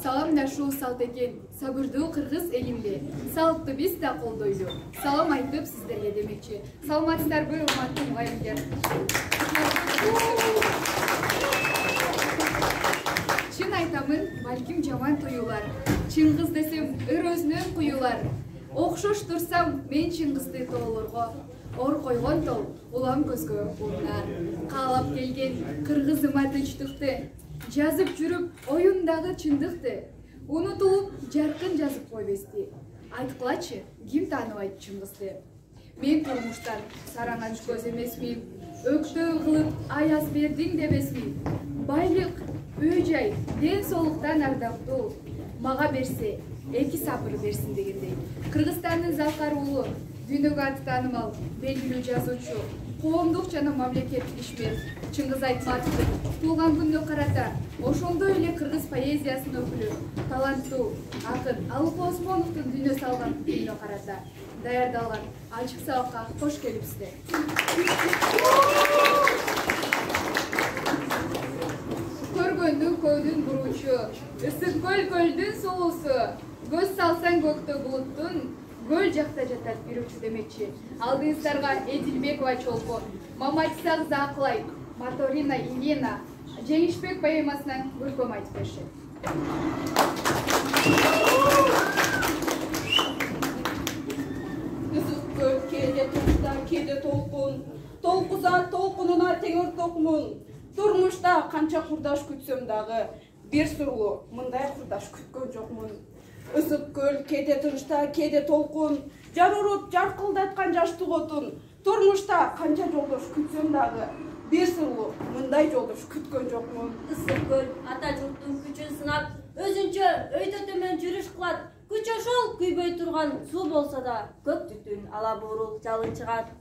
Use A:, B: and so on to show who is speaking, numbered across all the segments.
A: Саламдашуу салт экен, сабырдуу кыргыз элимде. Салтты биз да колдойлу. Салам айтып сиздерге демекчи. Саламатсыздарбы, урматтуу мугалимдер? Чын айтамын, балким жаман туюлар. Чыңгыз десем, өр-өзүнөн куюлар. Окшош турсам, мен чыңгызды тоолорго. Ор койгон тол, улам көзгө урнар. Каалап келген кыргызыма тынчтыкты. Жазып жүрүп, оюндагы чындыкты. Унутулуп, жаркын жазып койбести. Айткылачы, ким тааныбайт чыңгызды? Мен турмуштан сараңач көз эмесмин. Өктөө кылып, аяз бердиң дебесмин. Байлык, үй-жай, ден соолуктан ардактуу. Мага берсе, эки сабыр берсин дегендей. Кыргызстандын Залкар уулу, дүйнөгө аты таанымал, белгилүү жазуучу, коомдук жана мамлекеттик ишмер Чыңгыз Айтматовдун туулган күнүнө карата ошондой эле кыргыз поэзиясынын өкүлү, таланттуу акын Алыкы Осмоновдун дүйнө салган күнүнө карата даярдалган ачык сабакка кош келипсиздер. Көргөндүн көйдүн буруучу, ысык көлдүн сулуусу, көз салсаң көктө булуттун, көл жакта жатат бирүүчү демекчи. Алдыңыздарга Эдилбекова Чолпон, Маматиса кызы Акылай, Моторина Елена, Жеңишбек поэмасынан көркөм айтып беришет.
B: Ысык көл кээде турушта, кээде толкун, толкуза толкунуна тең ортокмун. Турмушта канча курдаш күтсөм дагы, бир сурлуу мындай курдаш күткөн жокмун. Ысык көл кээде тынчта, кээде толкун, жарырып жаркылдаткан жаштык отун. Турмушта канча жолдош күтсөм дагы, бир сурлуу мындай жолдош күткөн жокмун.
C: Ысык көл ата журттун күчүн сынап, өзүнчө өйдө төмөн жүрүш кылат. Күч ошол күйбөй турган суу болсо да, көк түтүн ала буурул жалын чыгат.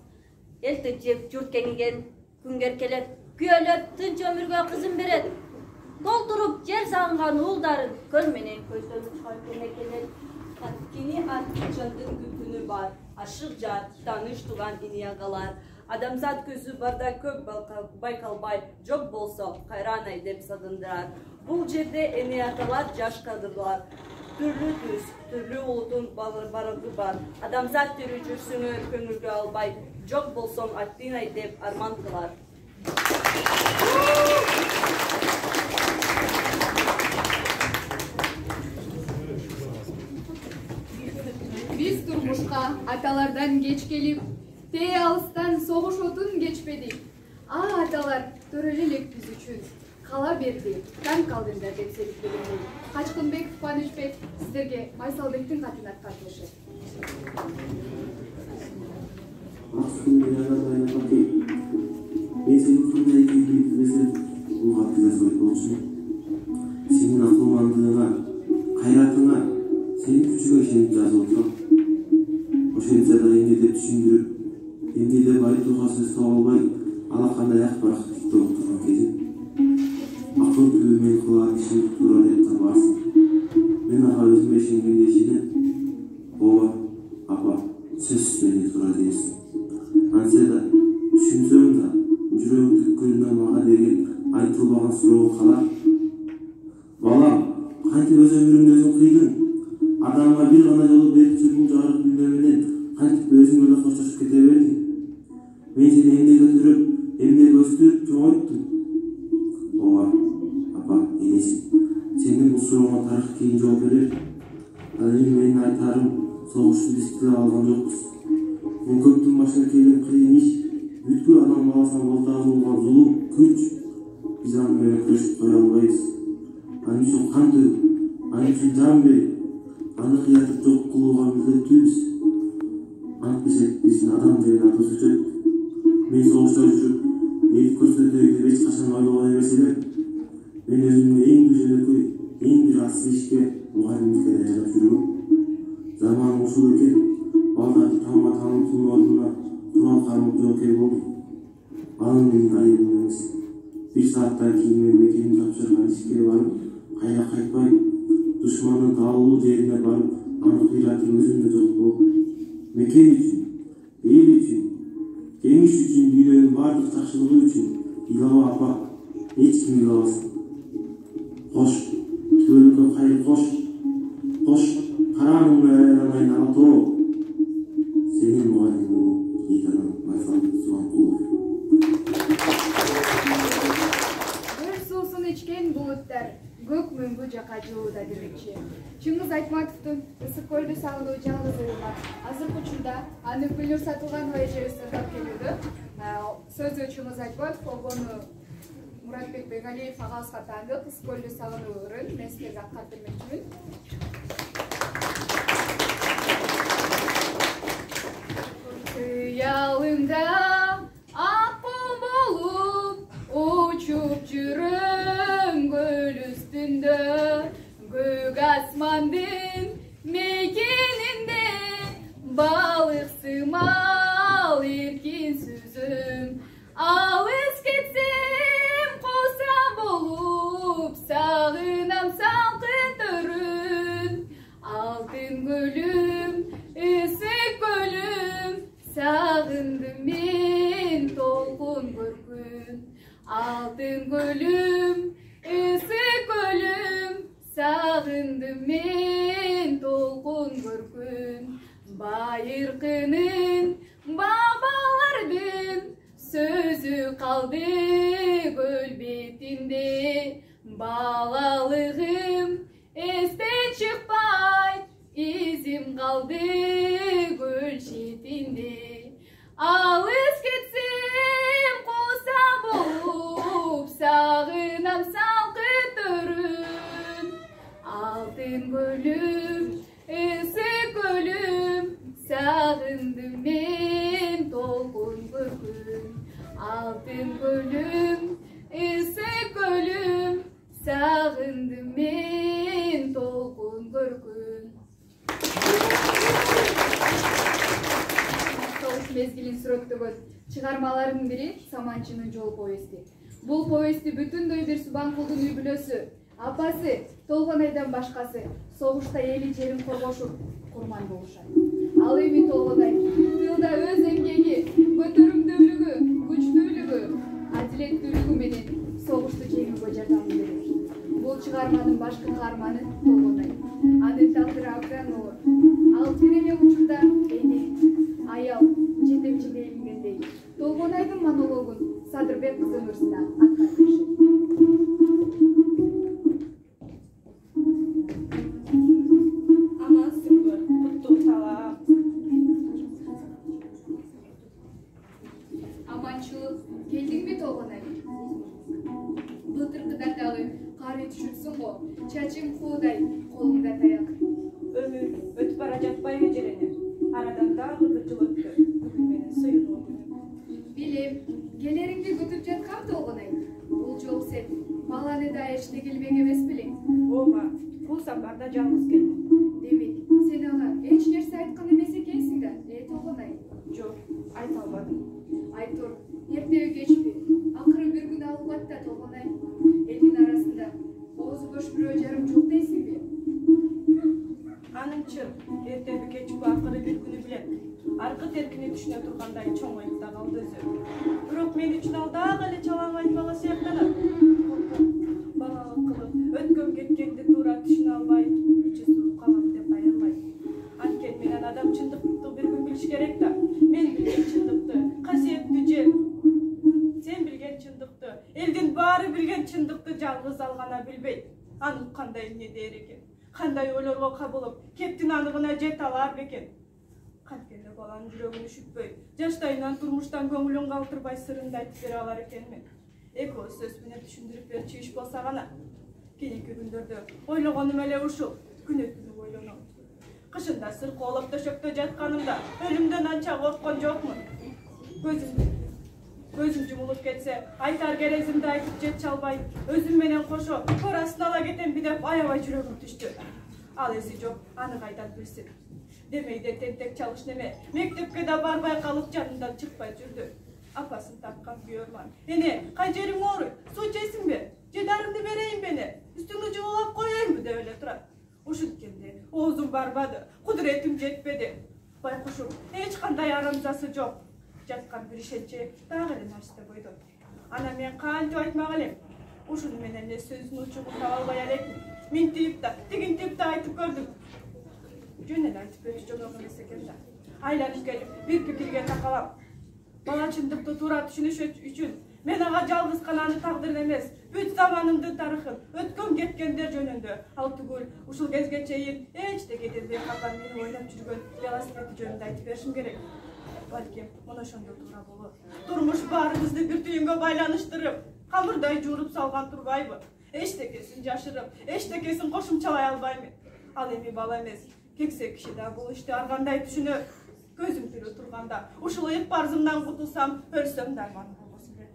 C: Эл тынчып, журт кеңиген, күнгө эркелеп, күйөлөп, тынч өмүргө кызын берет. Толтуруп жер сагынган уулдарын көл менен көздөн учкан кемекелер.
D: Кини артчандын күлкүнү бар, ашык жат, тааныш туган ини агалар. Адамзат көзү барда көп байкалбай, жок болсо кайранай деп сагындырар. Бул жерде эне аталар жаш кадырлар. Түрлүү түс, түрлүү улутун барыгы бар. Адамзат тирүү жүрсүңөр көңүлгө албай, жок болсоң аттыйнай деп арман кылар.
A: Биз турмушка аталардан кеч келип, тээ алыстан согуш отун кечпедик. Аталар төрөлө элек биз үчүн кала берди, таң калдыңдар деп сериктегендей. Качкынбеков Кубанычбек сиздерге Майсалбектин катын аткарып беришет.
E: Мен сенің қандай екенін білмесем, бұл хатты жазбай болшы. Сенің ақылмандығыңа, қайратыңа, сенің күшіңе сеніп жазып отырам. Ошентсе емне деп түсіндіріп, емне деп айтуға сөз таба албай, алақандай ақпаратты тіктеп отырған кезім. Ақыл түбімен қылған ішімді тура деп табарсың. Мен аға өзіме сенгенде сенен, оба, апа, сөз үстінде тура дейсің. Ансе да, түсінсең да, жүрегің түккілінен маға деген айтылмаған сұрауы қала. Балам, қайтып өз өміріңді өзің қидың? Адамға бір ғана жолы беріп жүрген жарық дүниеменен қайтып өзің өлі қоштасып кете бердің? Мен сені емне көтеріп, емне өстіріп жоғайттым. Оға, апа, енесің, сенің бұл сұрауға тарих кейін жауап берер. Ал енді менің айтарым, соғышты біз тіле алған жоқпыз. Бұл көптің башына келген қиын іш, бүткіл адам баласынан болтағы болған зұлым, күш, біз анымен күресіп қоя албайбыз. Аны үшін қан төгіп, аны үшін жан беріп, аны қиятып жоқ қылуға міндеттіміз. Ант десек, біздің адам деген аты сөзет. Мен соғышта жүріп, ел көрсетейік деп ешқашан ойлаған емес едім. Мен өзімді ең бір жөнекөй, ең бір асыл ішке мұғалімдікке даярлап жүрмін. Заманым ушул экен, балдарды таңға таным тыңдауына құрал қармып жоокер болдым. Балым менің айыбым емес. Bir saatten кейін мен мекенім тапшырған ишке барып, қайда қайтпай, дұшманның дауылы жеріне барып, анық қиратым өзімде жоқ болды. Мекен үшін, ел үшін, жеңіс үшін, дүниенің барлық жақсылығы үшін, илауа апа, ешкім илауасын. Қош, түбөлүккө қайыр Koş karanın aynağa too. Senin muhallimin yiğitanın Baysal Soğankulov.
A: Bir suusun içken bulutlar gök müngü жака жылууда демекчи. Чыңгыз Айтматовдун ысык көлдү сагынуу жалгыз ырыма азыркы учурда аны Гүлнур Сатылганова эжебиз тыңдап келүүдө. Сөзү Чыңгыз Айтматов, обону Муратбек Бегалиев агабызга таандык ысык көлдү сагынуу ырын мен силерге аккат бермекчимин. Kıyalında akkum olup uçup жүрөм göl üstünde gök asmandın mekeninde balık sımal erkin süzüm alız gitsem kosam olup sağınam salkın törün altın gölüm ısık gölüm sağındım men tolkun görgün altın gölüm ısık gölüm sağındım men tolkun görgün bayırkının babalardın sözü kaldı göl betinde balalığım esten çıkpay izim kaldı göl şetinde alız gitsem kosam olup sağınam salkın törün altın gölüm ısık gölüm sağındım men tolkun görgün altın gölüm ısık gölüm sağındım men tolkun görgün. Мезгилин сүрөттөгөн чыгармалардын бири Саманчынын жол повести. Бул повести бүтүндөй бир Субанкулдун үй бүлөсү, апасы, Толгонайдан башкасы согушта эли жерин коргошуп курман болушат. Ал эми Толгонай тылда өз эмгеги, көтөрүмдүүлүгү, күчтүүлүгү, адилеттүүлүгү менен согушту жеңүүгө жардам берет. Бул чыгарманын башкы каарманы Толгонай. Анын тагдыры абдан оор. Ал тереме учурда эне, аял, жетекчиге илингендей Толгонайдын монологун Садырбек кызы мырзына аткарып беришет.
B: Амансыңбы, куттук салам.
A: Аманчылык, келдиңби Толгонай? Былтыркыдан дагы кары түшүпсүң го, чачың куудай, колуңда таяк.
B: Өмүр өтүп бара жатпайбы жерене? Арадан дагы бир жыл өттү. Бүгүн менен сыйынуу күнүм.
A: Билем, келериңди күтүп жаткам Толгонай. Бул жолу сен баланы да эште келбек эмес белең.
B: Ооба, бул сапарда жалгыз келдим.
A: Демек, сен ага эч нерсе айткан эмес экенсиң да, Толгонай?
B: Жок, айта албадым.
A: Айтор, эртеби кечпи, акыры бир күн алгат да Толгонай. Элдин арасында оозу бош бирөө жарым жок дейсиңби?
B: Анынчы, эртеби кечпи акыры бир күнү билем. Аркы теркине түшүнө тургандай чоң айтта калды өзү. Бирок мен үчүн ал дагы эле чалаң айтпала сыяктанат. Балалык кылып, өткөн кеткенди туура түшүнө албай, ичи сууп калам деп аябай. Анткени менен адам чындыкты бир күн билиш керек да. Мен билген чындыкты, касиеттүү жер. Сен билген чындыкты, элдин баары билген чындыкты жалгыз ал гана билбейт. Анын кандай эмне дээр экен? Кандай ойлорго кабылып, кептин аныгына жете алар бекен? Канткенде баланын жүрөгүн үшүтпөй, жаштайынан турмуштан көңүлүн калтырбай сырын айтып бере алар экенмин. Экөөбүз сөз менен түшүндүрүп берчү иш болсо гана. Кийинки күндөрдө ойлогонум эле ушул, күнү түнү ойлоном. Кышында сыркоолоп төшөктө жатканымда өлүмдөн анча корккон жокмун. Көзүм жумулуп кетсе, айтар керезимди айтып жете албай, өзүм менен кошо тор астына ала кетемби деп аябай жүрөгүм түштү. Ал эси жок, аны кайдан билсин. Демейде тентек чалыш неме, мектепке да барбай калып жанынан чыкпай жүрдү. Апасын тапкан күйөрман. Эне, кай жериң ооруйт? Суу ичесиңби? Же дарыңды берейинби эне? Үстүңдү жуулап коеюнбу деп эле турат. Ушинткенде оозум барбады, кудуретим жетпеди. Байкушум, эч кандай арамзасы жок. Жаткан бир ишенчек дагы эле нерсе бойду. Ана мен кантип айтмак элем? Ушуну менен эле сөзүн учугун таба албай элекмин. Мен тип да, тигин тип да айтып көрдүм. Жөн эле айтып бериш жөнөк эмес экен да. Айланып келип, бир пикирге такалам. Бала чындыкты туура түшүнүш үчүн мен ага жалгыз гана аны тагдырын эмес, бүт заманымдын тарыхын, өткөн кеткендер жөнүндө, ал түгүл ушул кезге чейин эч де кетирбей калган мени ойлоп жүргөн велосипеди жөнүндө айтып беришим керек. Балким, мына ошондо туура болот. Турмуш баарыбызды бир түйүнгө байланыштырып, камырдай жууруп салган турбайбы? Эчтекесин жашырып, эчтекесин кошумчалай албаймын. Ал эми бала эмес, кексе киши да бул ишти ар кандай түшүнөт. Көзүм тирүү турганда, ушул ыйык парзымдан кутулсам, өлсөм да арманым болбосун эле.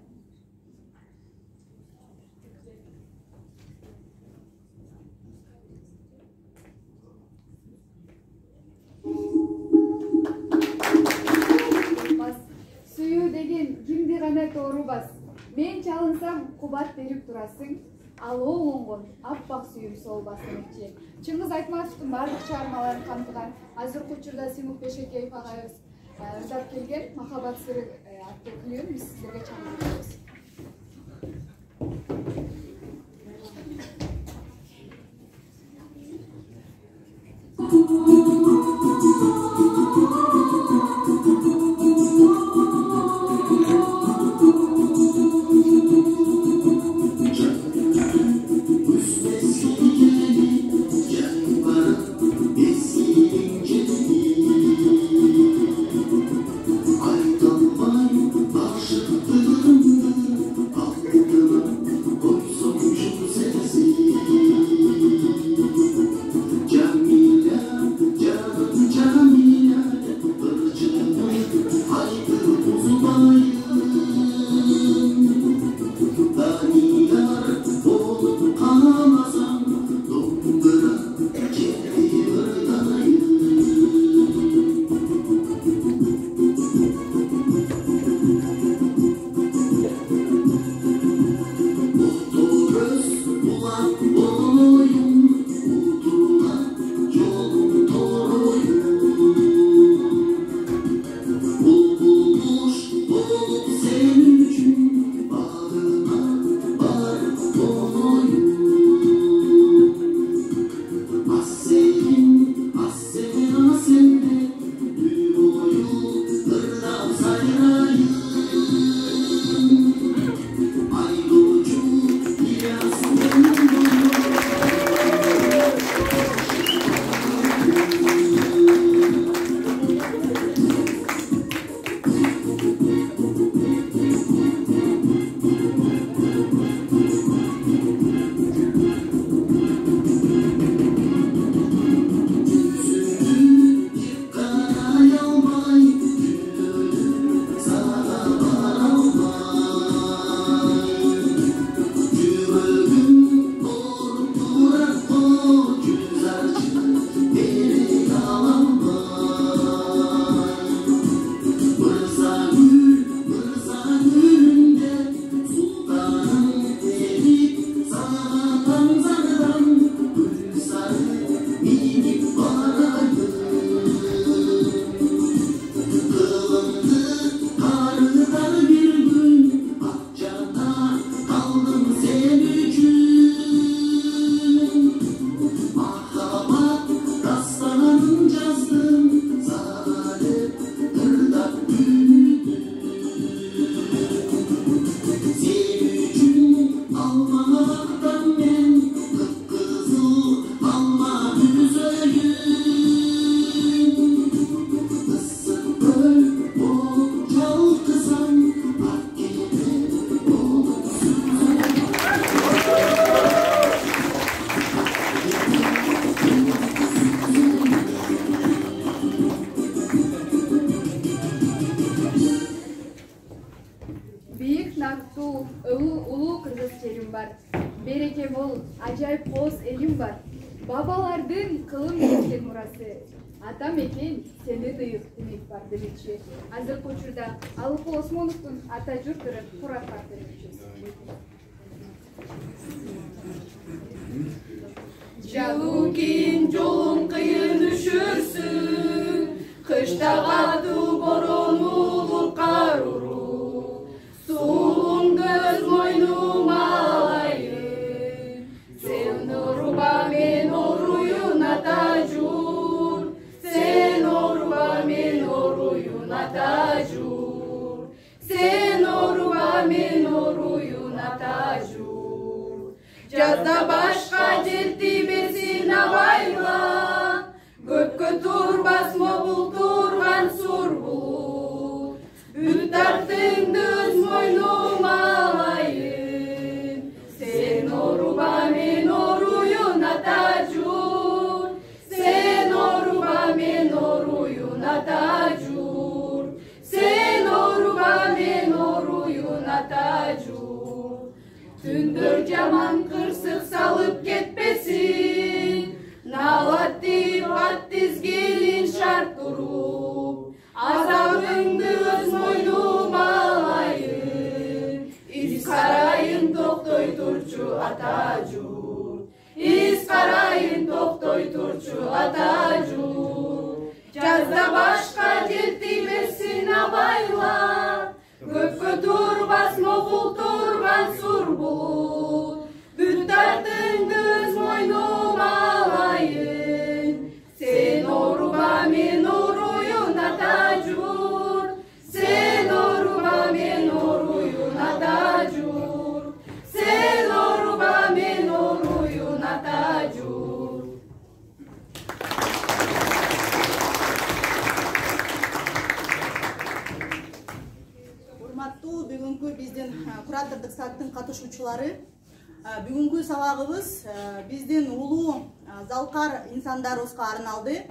A: Сүйүү деген кимди гана тоорубас. Мен чалынсам кубат берип турасың. Ал оңоңгон аппак сүйүүм солбас демекчи. Чыңгыз Айтматовдун бардык чыгармаларын камтыган азыркы учурда Симук Бешекеев агайыбыз ырдап келген «Махаббат сыры» аттуу күлүүн биз сиздерге чалып Береке бол, ажайып коз элим бар. Бабалардын кылым кеткен мурасы. Атам экен, сени дыйык демек бар демекчи. Азыркы учурда Алыкул Осмоновдун ата журтурун куракка беребиз.
B: Жалукин жолун кыйын үшүрсүн, кыштагату борону улукка уру. Суун көз мойнума алайын. жазда башка желтимесин абайла, көпкө турбас мобул турган сур булут, бүт тартыңды өз мойнума алайын, сен оруба мен оруюн атажур, сен оруба мен оруюн атажур, сен оруба мен оруюн атажур. Түндөр жаман кырсык салып кетпесин, налаттип ат тизгилин шарт туруп, азабыңды өз мойнума алайын, из карайын токтой турчу атажур, из карайын токтой турчу атажур. Жазда башка желтимесин абайла, көпкө турбас могул турган сур булут, бүт тартыңды өз мойнума алайын, сен оруба мен оруюн атажур, сен оруба мен оруюн атажур, сен оруба мен оруюн атажур.
F: Урматтуу бүгүнкү биздин куратордук сааттын катышуучулары, бүгүнкү сабагыбыз биздин улуу залкар инсандарыбызга арналды.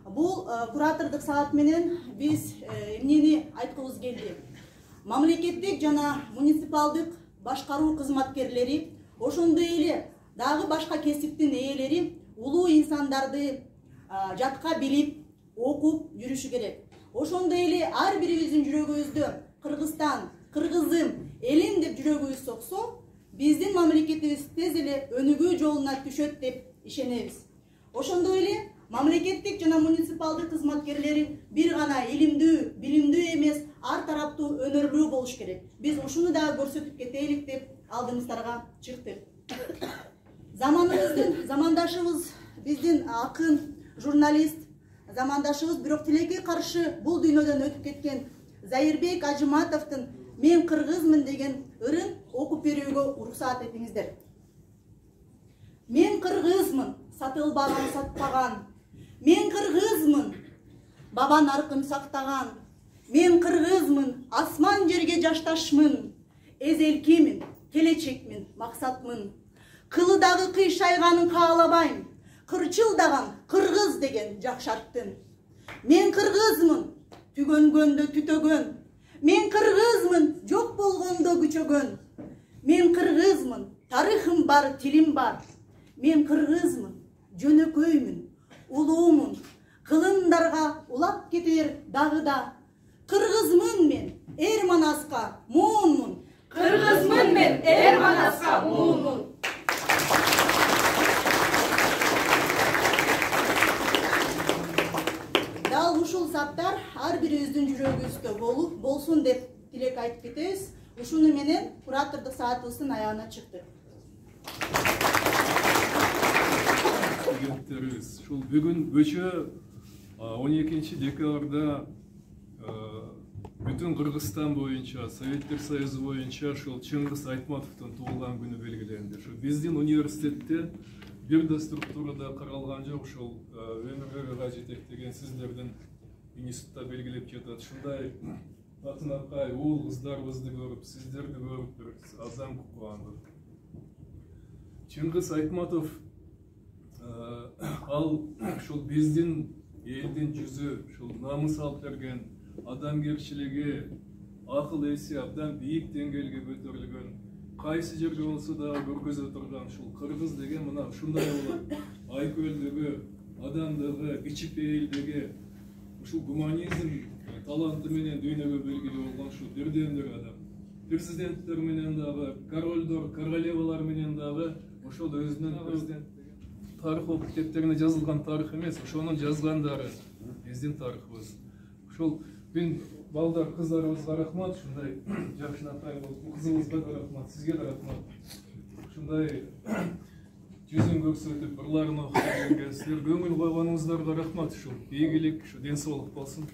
F: Бул куратордук саат менен биз эмнени айткыбыз келди? Мамлекеттик жана муниципалдык башкаруу кызматкерлери, ошондой эле дагы башка кесиптин ээлери улуу инсандарды жатка билип, окуп жүрүшү керек. Ошондой эле ар бирибиздин жүрөгүбүздө Кыргызстан, кыргызым, элим деп жүрөгүбүз соксо, биздин мамлекетибиз тез эле өнүгүү жолуна түшөт деп ишенебиз. Ошондой эле мамлекеттик жана муниципалдык кызматкерлери бир гана илимдүү, билимдүү эмес, ар тараптуу өнөрлүү болуш керек. Биз ушуну дагы көрсөтүп кетелик деп алдыңыздарга чыктык. Замандашыбыз биздин акын, журналист, замандашыбыз бирок тилекке каршы бул дүйнөдөн өтүп кеткен Зайырбек Ажыматовдун «Мен кыргызмын» деген ырын окуп берүүгө уруксаат этиңиздер. Мен кыргызмын, сатылбаган сатпаган. Мен кыргызмын, баба наркын сактаган. Мен кыргызмын, асман жерге жашташмын. Эзелкимин, келечекмин, максатмын. Кылыдагы кыйшайганын каалабайм. Кырчылдаган кыргыз деген жакшарттым. Мен кыргызмын, түгөнгөндө түтөгөн. Мен кыргызмын, жок болгондо күчөгөн. Мен кыргызмын, тарыхым бар, тилим бар. Мен кыргызмын, жөнөкөймүн, улуумун. Кылымдарга улап кетер дагы да. Кыргызмын мен, эр манаска муунмун.
B: Кыргызмын мен, эр манаска муунмун.
F: Дал ушул саптар ар бирибиздин жүрөгүбүздө болсун деп тилек айтып кетебиз. Ушуну менен куратордук саатыбыздын аягына чыктык.
G: Ушул бүгүн бөчө 12 декабрда бүтүн Кыргызстан боюнча, Советтер Союзу боюнча ушул Чыңгыз Айтматовдун туулган күнү белгиленди. Ошо биздин университетте бир да структурада каралган жок, ушул өмүргө жетектеген сиздердин институтта белгилеп жатат. Ушундай атынакай уул кыздарыбызды көрүп, сиздерди көрүп бир абдан кубандык. Чыңгыз Айтматов ал ушул биздин элдин жүзү, ушул намыс алып берген, адамгерчилиги, акыл эси абдан бийик деңгээлге көтөрүлгөн, кайсы жерде болсо да көргөзө турган ушул кыргыз деген мына ушундай болот. Айкөлдөгү, адамдыгы, кичипейилдиги, ушул гуманизм таланты менен дүйнөгө белгилүү болгон ушул бирден бир адам. Президенттер менен дагы, королдор, королевалар менен дагы ошол өзүнүн президент тарых китептерине жазылган тарых эмес, ошонун жазгандары биздин тарыхыбыз. Ошол мен балдар кыздарыбызга рахмат, ушундай жакшынакай болуп, кызыбызга да рахмат, сизге да рахмат. Ушундай жүзүн көрсөтүп, ырларын окуп берген силер көңүл койгонуңуздарга рахмат. Ушул ийгилик, ушу ден соолук болсун.